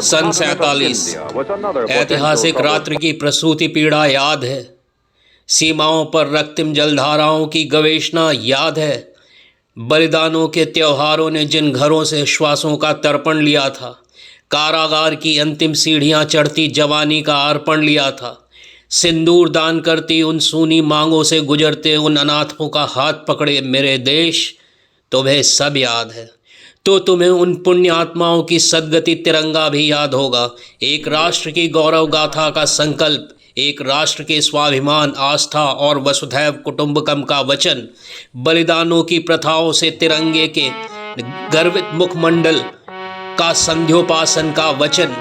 सन 47 ऐतिहासिक रात्रि की प्रसूति पीड़ा याद है। सीमाओं पर रक्तिम जलधाराओं की गवेषणा याद है। बलिदानों के त्योहारों ने जिन घरों से श्वासों का तर्पण लिया था, कारागार की अंतिम सीढ़ियां चढ़ती जवानी का अर्पण लिया था, सिंदूर दान करती उन सूनी मांगों से गुजरते उन अनाथों का हाथ पकड़े मेरे देश, तुम्हें सब याद है। तो तुम्हें उन पुण्य आत्माओं की सद्गति तिरंगा भी याद होगा। एक राष्ट्र की गौरव गाथा का संकल्प, एक राष्ट्र के स्वाभिमान, आस्था और वसुधैव कुटुंबकम का वचन, बलिदानों की प्रथाओं से तिरंगे के गर्वित मुखमंडल का संध्योपासन का वचन,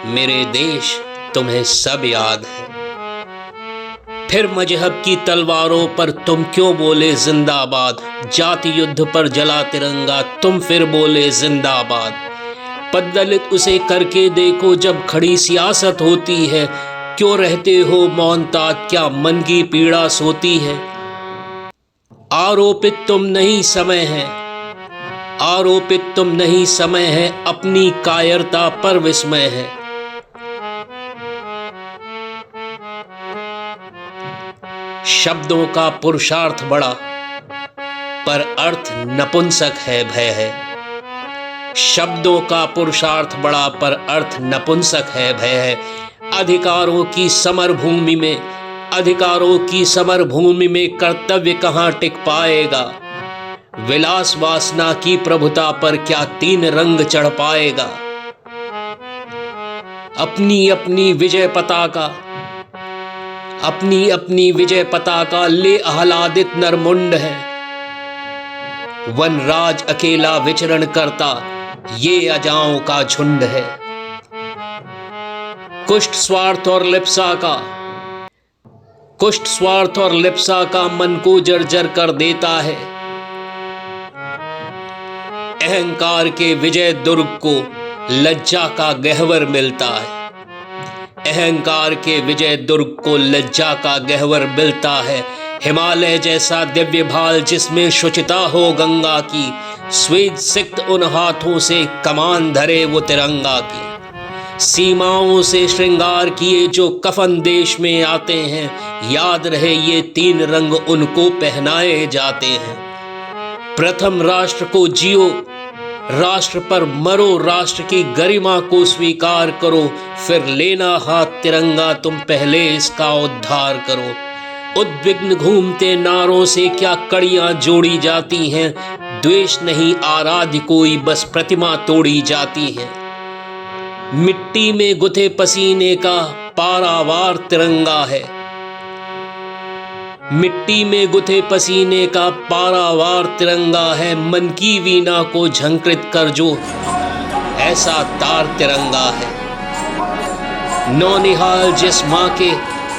मेरे देश तुम्हें सब याद है। फिर मजहब की तलवारों पर तुम क्यों बोले जिंदाबाद, जाति युद्ध पर जला तिरंगा तुम फिर बोले जिंदाबाद। पद्दलित उसे करके देखो जब खड़ी सियासत होती है, क्यों रहते हो मौनता, क्या मन की पीड़ा सोती है। आरोपित तुम नहीं समय है, आरोपित तुम नहीं समय है, अपनी कायरता पर विस्मय है। शब्दों का पुरुषार्थ बड़ा पर अर्थ नपुंसक है, भय है। शब्दों का पुरुषार्थ बड़ा पर अर्थ नपुंसक है, भय है। अधिकारों की समर भूमि में, अधिकारों की समर भूमि में कर्तव्य कहाँ टिक पाएगा। विलास वासना की प्रभुता पर क्या तीन रंग चढ़ पाएगा। अपनी अपनी विजय पताका, अपनी अपनी विजय पताका ले आह्लादित नरमुंड है। वनराज अकेला विचरण करता ये अजाओं का झुंड है। कुष्ठ स्वार्थ और लिप्सा का, कुष्ठ स्वार्थ और लिप्सा का मन को जर्जर कर देता है। अहंकार के विजय दुर्ग को लज्जा का गहवर मिलता है। अहंकार के विजय दुर्ग को लज्जा का गहवर मिलता है। हिमालय जैसा दिव्य भाल जिसमें शुचिता हो गंगा की, स्वेद सिक्त उन हाथों से कमान धरे वो तिरंगा की। सीमाओं से श्रृंगार किए जो कफन देश में आते हैं, याद रहे ये तीन रंग उनको पहनाए जाते हैं। प्रथम राष्ट्र को जियो, राष्ट्र पर मरो, राष्ट्र की गरिमा को स्वीकार करो, फिर लेना हाथ तिरंगा तुम पहले इसका उद्धार करो। उद्विग्न घूमते नारों से क्या कड़ियां जोड़ी जाती हैं, द्वेष नहीं आराध्य कोई बस प्रतिमा तोड़ी जाती है। मिट्टी में गुथे पसीने का पारावार तिरंगा है, मिट्टी में गुथे पसीने का पारावार तिरंगा है। मन की वीणा को झंकृत कर जो ऐसा तार तिरंगा है। नौनिहाल जिस माँ के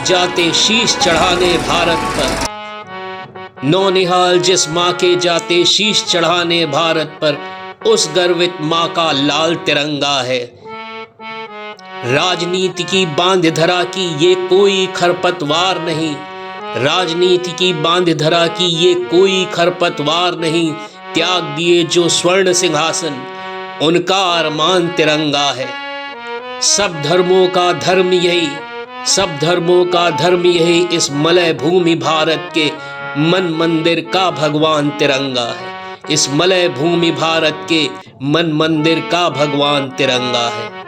जाते शीश चढ़ाने भारत पर, नौनिहाल जिस माँ के जाते शीश चढ़ाने भारत पर, उस गर्वित माँ का लाल तिरंगा है। राजनीति की बांध धरा की ये कोई खरपतवार नहीं, राजनीति की बांध धरा की ये कोई खरपतवार नहीं। त्याग दिए जो स्वर्ण सिंहासन उनका अरमान तिरंगा है। सब धर्मों का धर्म यही, सब धर्मों का धर्म यही, इस मलय भूमि भारत के मन मंदिर का भगवान तिरंगा है। इस मलय भूमि भारत के मन मंदिर का भगवान तिरंगा है।